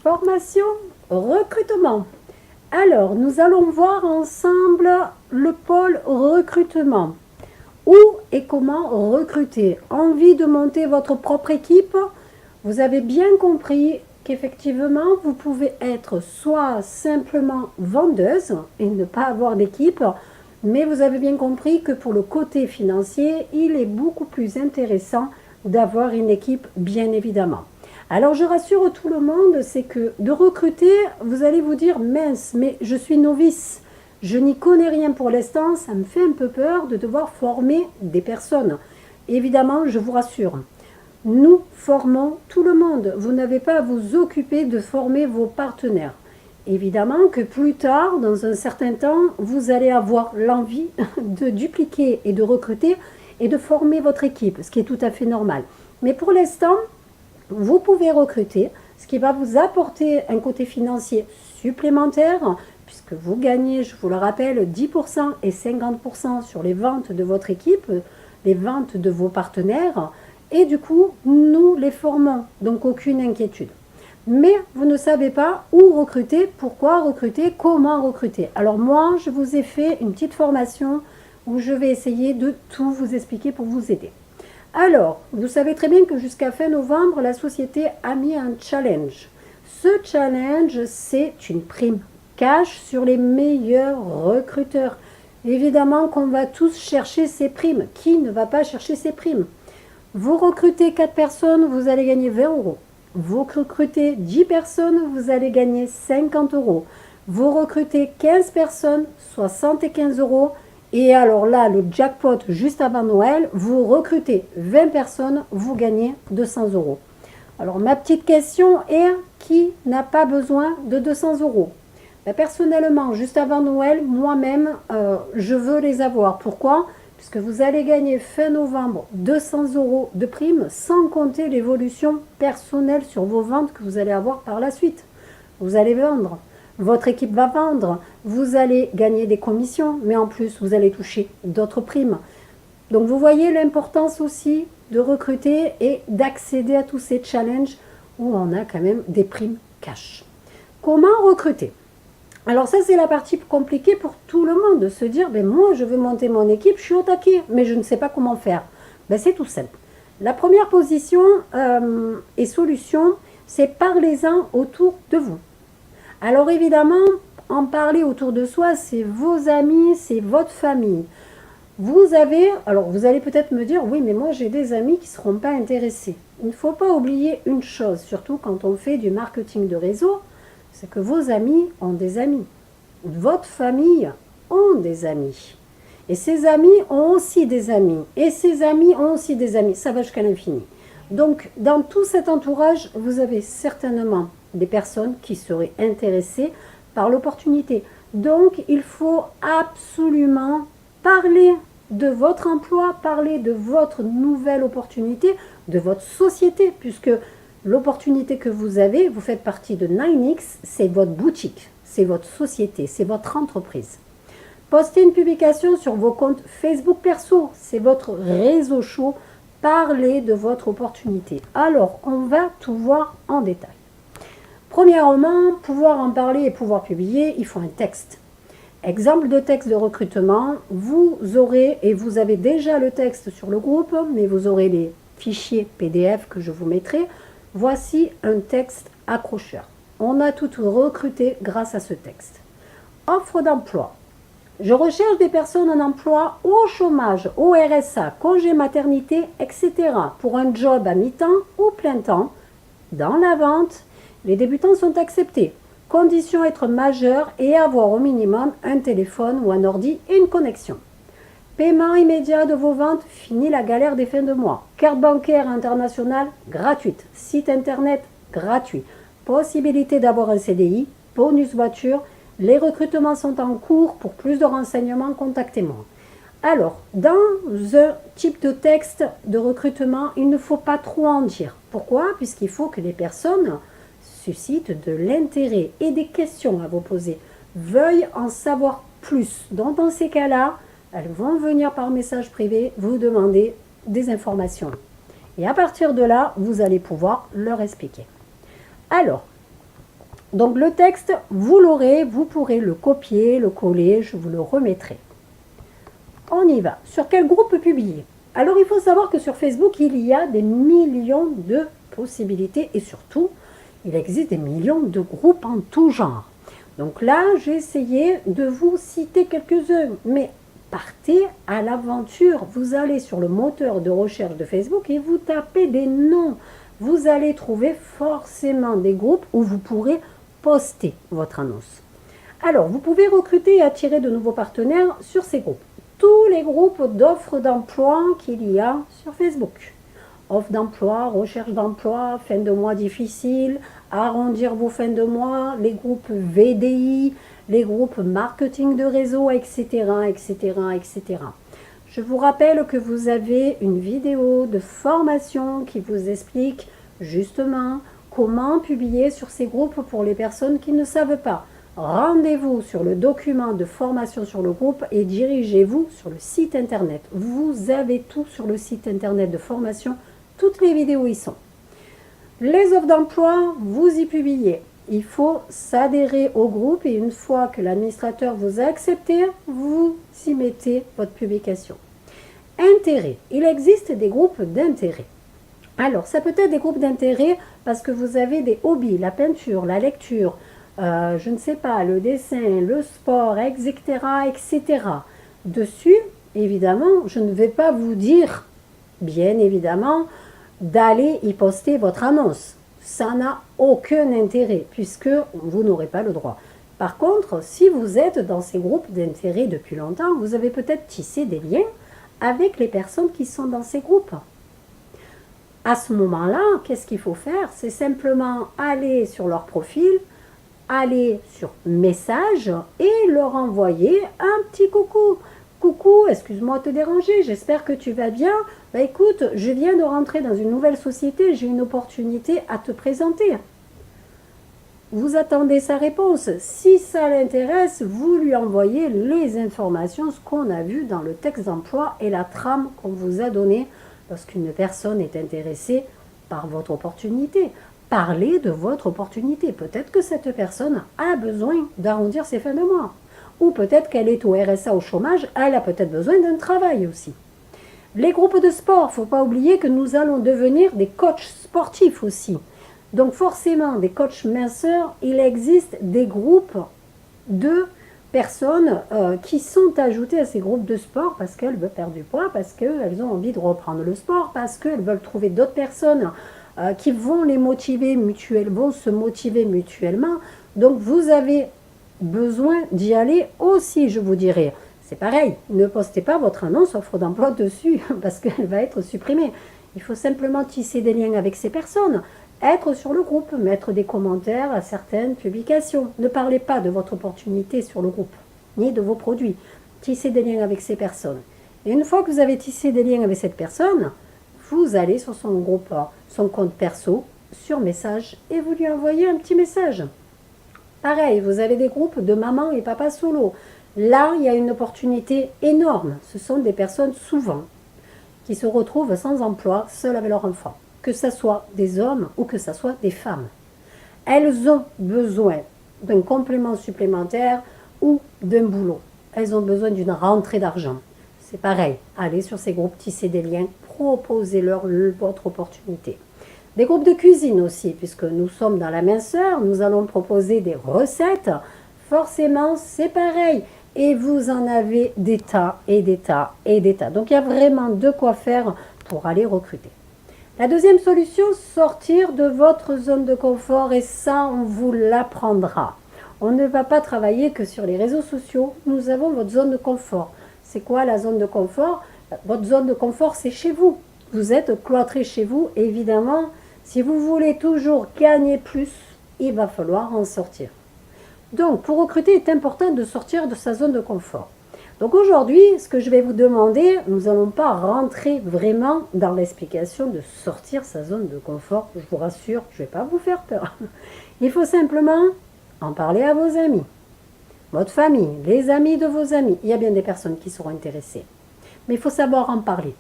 Formation recrutement. Alors, nous allons voir ensemble le pôle recrutement. Où et comment recruter? Envie de monter votre propre équipe? Vous avez bien compris qu'effectivement, vous pouvez être soit simplement vendeuse et ne pas avoir d'équipe, mais vous avez bien compris que pour le côté financier, il est beaucoup plus intéressant d'avoir une équipe, bien évidemment. Alors je rassure tout le monde, c'est que de recruter, vous allez vous dire, mince, mais je suis novice, je n'y connais rien pour l'instant, ça me fait un peu peur de devoir former des personnes. Évidemment, je vous rassure, nous formons tout le monde, vous n'avez pas à vous occuper de former vos partenaires. Évidemment que plus tard, dans un certain temps, vous allez avoir l'envie de dupliquer et de recruter et de former votre équipe, ce qui est tout à fait normal. Mais pour l'instant, vous pouvez recruter, ce qui va vous apporter un côté financier supplémentaire, puisque vous gagnez, je vous le rappelle, 10% et 50% sur les ventes de votre équipe, les ventes de vos partenaires, et du coup, nous les formons, donc aucune inquiétude. Mais vous ne savez pas où recruter, pourquoi recruter, comment recruter. Alors moi, je vous ai fait une petite formation où je vais essayer de tout vous expliquer pour vous aider. Alors, vous savez très bien que jusqu'à fin novembre, la société a mis un challenge. Ce challenge, c'est une prime cash sur les meilleurs recruteurs. Évidemment qu'on va tous chercher ces primes. Qui ne va pas chercher ces primes? Vous recrutez 4 personnes, vous allez gagner 20 euros. Vous recrutez 10 personnes, vous allez gagner 50 euros. Vous recrutez 15 personnes, 75 euros. Et alors là, le jackpot juste avant Noël, vous recrutez 20 personnes, vous gagnez 200 euros. Alors ma petite question est, qui n'a pas besoin de 200 euros? Personnellement, juste avant Noël, moi-même, je veux les avoir. Pourquoi? Puisque vous allez gagner fin novembre 200 euros de prime, sans compter l'évolution personnelle sur vos ventes que vous allez avoir par la suite. Vous allez vendre. Votre équipe va vendre, vous allez gagner des commissions, mais en plus, vous allez toucher d'autres primes. Donc, vous voyez l'importance aussi de recruter et d'accéder à tous ces challenges où on a quand même des primes cash. Comment recruter? Alors ça, c'est la partie compliquée pour tout le monde, de se dire, moi, je veux monter mon équipe, je suis au taquet, mais je ne sais pas comment faire. C'est tout simple. La première position et solution, c'est parlez-en autour de vous. Alors évidemment, en parler autour de soi, c'est vos amis, c'est votre famille. Vous allez peut-être me dire, oui, mais moi j'ai des amis qui ne seront pas intéressés. Il ne faut pas oublier une chose, surtout quand on fait du marketing de réseau, c'est que vos amis ont des amis. Votre famille ont des amis. Et ces amis ont aussi des amis. Et ces amis ont aussi des amis. Ça va jusqu'à l'infini. Donc, dans tout cet entourage, vous avez certainement des personnes qui seraient intéressées par l'opportunité. Donc, il faut absolument parler de votre emploi, parler de votre nouvelle opportunité, de votre société, puisque l'opportunité que vous avez, vous faites partie de 9X, c'est votre boutique, c'est votre société, c'est votre entreprise. Postez une publication sur vos comptes Facebook perso, c'est votre réseau chaud, parlez de votre opportunité. Alors, on va tout voir en détail. Premièrement, pouvoir en parler et pouvoir publier, il faut un texte. Exemple de texte de recrutement, vous aurez, et vous avez déjà le texte sur le groupe, mais vous aurez les fichiers PDF que je vous mettrai. Voici un texte accrocheur. On a tout recruté grâce à ce texte. Offre d'emploi. Je recherche des personnes en emploi au chômage, au RSA, congé maternité, etc. pour un job à mi-temps ou plein temps. Dans la vente, les débutants sont acceptés. Condition être majeur et avoir au minimum un téléphone ou un ordi et une connexion. Paiement immédiat de vos ventes, fini la galère des fins de mois. Carte bancaire internationale gratuite. Site internet gratuit. Possibilité d'avoir un CDI, bonus voiture. Les recrutements sont en cours. Pour plus de renseignements, contactez-moi. Alors, dans un type de texte de recrutement, il ne faut pas trop en dire. Pourquoi? Puisqu'il faut que les personnes suscitent de l'intérêt et des questions à vous poser, veuillent en savoir plus. Donc, dans ces cas-là, elles vont venir par message privé vous demander des informations. Et à partir de là, vous allez pouvoir leur expliquer. Alors, Donc le texte, vous l'aurez, vous pourrez le copier, le coller, je vous le remettrai. On y va. Sur quel groupe publier? Alors il faut savoir que sur Facebook, il y a des millions de possibilités et surtout, il existe des millions de groupes en tout genre. Donc là, j'ai essayé de vous citer quelques-uns, mais partez à l'aventure. Vous allez sur le moteur de recherche de Facebook et vous tapez des noms. Vous allez trouver forcément des groupes où vous pourrez poster votre annonce. Alors, vous pouvez recruter et attirer de nouveaux partenaires sur ces groupes. Tous les groupes d'offres d'emploi qu'il y a sur Facebook. Offre d'emploi, recherche d'emploi, fin de mois difficile, arrondir vos fins de mois, les groupes VDI, les groupes marketing de réseau, etc., etc., etc. Je vous rappelle que vous avez une vidéo de formation qui vous explique justement comment publier sur ces groupes pour les personnes qui ne savent pas. Rendez-vous sur le document de formation sur le groupe et dirigez-vous sur le site internet. Vous avez tout sur le site internet de formation, toutes les vidéos y sont. Les offres d'emploi, vous y publiez. Il faut s'adhérer au groupe et une fois que l'administrateur vous a accepté, vous y mettez votre publication. Intérêt. Il existe des groupes d'intérêt. Alors, ça peut être des groupes d'intérêt parce que vous avez des hobbies, la peinture, la lecture, je ne sais pas, le dessin, le sport, etc., etc. Dessus, évidemment, je ne vais pas vous dire, bien évidemment, d'aller y poster votre annonce. Ça n'a aucun intérêt puisque vous n'aurez pas le droit. Par contre, si vous êtes dans ces groupes d'intérêt depuis longtemps, vous avez peut-être tissé des liens avec les personnes qui sont dans ces groupes. À ce moment-là, qu'est-ce qu'il faut faire? C'est simplement aller sur leur profil, aller sur message et leur envoyer un petit coucou. Coucou, excuse-moi de te déranger, j'espère que tu vas bien. Bah écoute, je viens de rentrer dans une nouvelle société, j'ai une opportunité à te présenter. Vous attendez sa réponse. Si ça l'intéresse, vous lui envoyez les informations, ce qu'on a vu dans le texte d'emploi et la trame qu'on vous a donnée lorsqu'une personne est intéressée par votre opportunité. Parlez de votre opportunité. Peut-être que cette personne a besoin d'arrondir ses fins de mois. Ou peut-être qu'elle est au RSA au chômage, elle a peut-être besoin d'un travail aussi. Les groupes de sport, il ne faut pas oublier que nous allons devenir des coachs sportifs aussi. Donc forcément, des coachs minceurs, il existe des groupes de personnes qui sont ajoutées à ces groupes de sport parce qu'elles veulent perdre du poids, parce qu'elles ont envie de reprendre le sport, parce qu'elles veulent trouver d'autres personnes qui vont les motiver mutuellement, vont se motiver mutuellement. Donc vous avez besoin d'y aller aussi, je vous dirais. C'est pareil, ne postez pas votre annonce offre d'emploi dessus parce qu'elle va être supprimée. Il faut simplement tisser des liens avec ces personnes, être sur le groupe, mettre des commentaires à certaines publications. Ne parlez pas de votre opportunité sur le groupe, ni de vos produits. Tissez des liens avec ces personnes. Et une fois que vous avez tissé des liens avec cette personne, vous allez sur son groupe, son compte perso, sur message, et vous lui envoyez un petit message. Pareil, vous avez des groupes de mamans et papas solo. Là, il y a une opportunité énorme. Ce sont des personnes souvent qui se retrouvent sans emploi, seules avec leurs enfants. Que ce soit des hommes ou que ce soit des femmes. Elles ont besoin d'un complément supplémentaire ou d'un boulot. Elles ont besoin d'une rentrée d'argent. C'est pareil, allez sur ces groupes, tissez des liens, proposez-leur votre opportunité. Des groupes de cuisine aussi, puisque nous sommes dans la minceur, nous allons proposer des recettes. Forcément, c'est pareil. Et vous en avez des tas et des tas et des tas. Donc, il y a vraiment de quoi faire pour aller recruter. La deuxième solution, sortir de votre zone de confort. Et ça, on vous l'apprendra. On ne va pas travailler que sur les réseaux sociaux. Nous avons votre zone de confort. C'est quoi la zone de confort? Votre zone de confort, c'est chez vous. Vous êtes cloîtré chez vous. Évidemment, si vous voulez toujours gagner plus, il va falloir en sortir. Donc, pour recruter, il est important de sortir de sa zone de confort. Donc aujourd'hui, ce que je vais vous demander, nous n'allons pas rentrer vraiment dans l'explication de sortir sa zone de confort. Je vous rassure, je ne vais pas vous faire peur. Il faut simplement en parler à vos amis, votre famille, les amis de vos amis. Il y a bien des personnes qui seront intéressées. Mais il faut savoir en parler.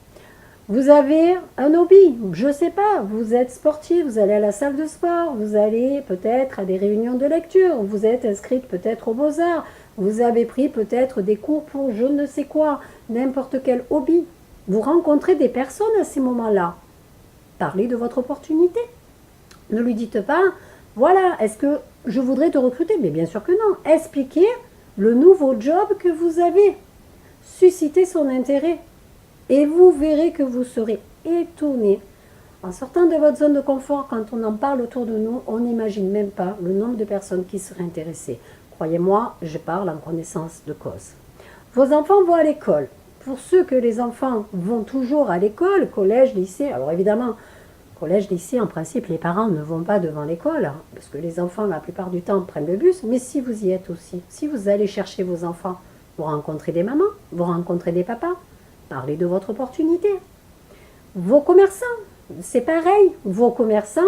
Vous avez un hobby, je ne sais pas, vous êtes sportif, vous allez à la salle de sport, vous allez peut-être à des réunions de lecture, vous êtes inscrite peut-être aux beaux-arts, vous avez pris peut-être des cours pour je ne sais quoi, n'importe quel hobby. Vous rencontrez des personnes à ces moments-là. Parlez de votre opportunité. Ne lui dites pas, voilà, est-ce que je voudrais te recruter? Mais bien sûr que non. Expliquez le nouveau job que vous avez. Suscitez son intérêt. Et vous verrez que vous serez étonné. En sortant de votre zone de confort, quand on en parle autour de nous, on n'imagine même pas le nombre de personnes qui seraient intéressées. Croyez-moi, je parle en connaissance de cause. Vos enfants vont à l'école. Pour ceux que les enfants vont toujours à l'école, collège, lycée, alors évidemment, collège, lycée, en principe, les parents ne vont pas devant l'école, hein, parce que les enfants, la plupart du temps, prennent le bus. Mais si vous y êtes aussi, si vous allez chercher vos enfants, vous rencontrez des mamans, vous rencontrez des papas, parlez de votre opportunité. Vos commerçants, c'est pareil. Vos commerçants,